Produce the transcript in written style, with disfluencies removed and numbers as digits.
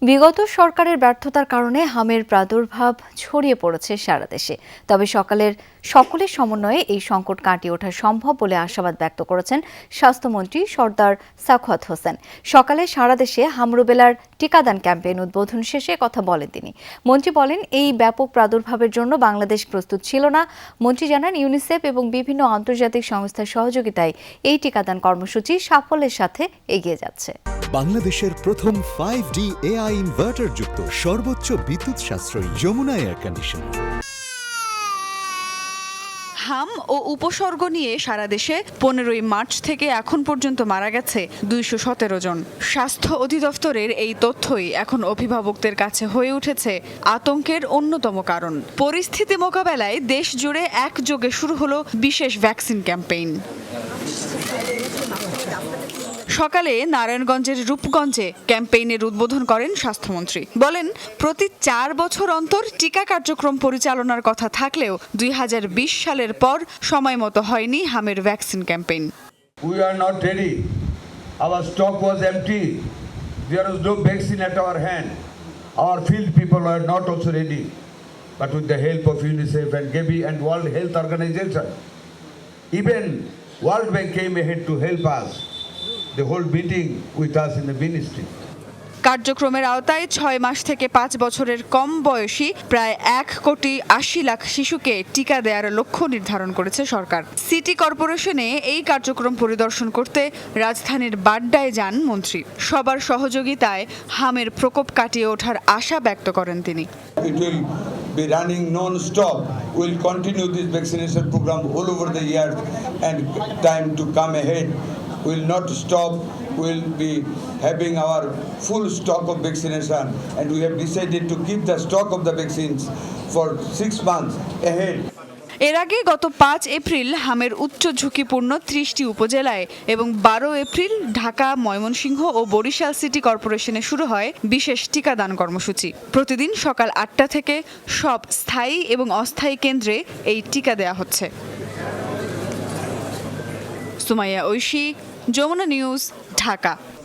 বিগত সরকারের ব্যর্থতার কারণে হামের প্রাদুর্ভাব ছড়িয়ে পড়েছে সারা দেশে। তবে সকলের সমন্বয়ে এই সংকট কাটিয়ে ওঠা সম্ভব বলে আশাবাদ ব্যক্ত করেছেন স্বাস্থ্যমন্ত্রী সরদার সাখাওয়াত হোসেন। সকালে সারা দেশে হাম রুবেলার টিকাদান ক্যাম্পেইন উদ্বোধন শেষে কথা বলেন তিনি। মন্ত্রী বলেন, এই ব্যাপক প্রাদুর্ভাবের জন্য বাংলাদেশ প্রস্তুত ছিল না। মন্ত্রী জানান, ইউনিসেফ এবং বিভিন্ন আন্তর্জাতিক সংস্থার সহযোগিতায় এই টিকাদান কর্মসূচি সাফল্যের সাথে এগিয়ে যাচ্ছে। বাংলাদেশের প্রথম 5D AI ইনভার্টার যুক্ত সর্বোচ্চ বিদ্যুৎ সাশ্রয়ী যমুনা এয়ার কন্ডিশনার। হাম ও উপসর্গ নিয়ে সারা দেশে 15ই মার্চ থেকে এখন পর্যন্ত মারা গেছে 217 জন। স্বাস্থ্য অধিদপ্তরের এই তথ্যই এখন অভিভাবকদের কাছে হয়ে উঠেছে আতঙ্কের অন্যতম কারণ। পরিস্থিতি মোকাবেলায় দেশ জুড়ে একযোগে শুরু হলো বিশেষ ভ্যাকসিন ক্যাম্পেইন। সকালে নারায়ণগঞ্জের রূপগঞ্জে ক্যাম্পেইনের উদ্বোধন করেন স্বাস্থ্যমন্ত্রী। বলেন, প্রতি 4 বছর অন্তর টিকা কার্যক্রম পরিচালনার কথা থাকলেও 2020 সালের পর সময় মতো হয়নি হামের vaccine campaign. We are not ready. Our stock was empty. There was no vaccine at our hand. Our field people were not also ready. But with the help of UNICEF and Gavi and World Health Organization, even World Bank came ahead to help us. The whole meeting with us in the ministry. কার্যক্রমের আওতায় 6 মাস থেকে 5 বছরের কম বয়সী প্রায় 1,80,00,000 শিশুকে টিকা দেওয়ার লক্ষ্য নির্ধারণ করেছে সরকার। সিটি কর্পোরেশনে এই কার্যক্রম পরিদর্শন করতে রাজধানীর বাড্ডায় যান মন্ত্রী। সবার সহযোগিতায় হামের প্রকোপ কাটিয়ে ওঠার আশা ব্যক্ত করেন তিনি। It will be running non-stop. We'll continue this vaccination program all over the year and time to come ahead. We'll not stop. We'll be having our full stock of vaccination, and we have decided to keep the stock of the vaccines for 6 months ahead. এর আগে গত 5 April হামের উচ্চ ঝুঁকিপূর্ণ 30টি উপজেলায় এবং 12 April Dhaka, Mymensingh ও Barishal city কর্পোরেশনে শুরু হয় বিশেষ টিকাদান কর্মসূচি। প্রতিদিন সকাল 8টা থেকে সব স্থায়ী এবং অস্থায়ী কেন্দ্রে এই টিকা দেয়া হচ্ছে। সুমাইয়া ঐশী, যমুনা নিউজ, ঢাকা।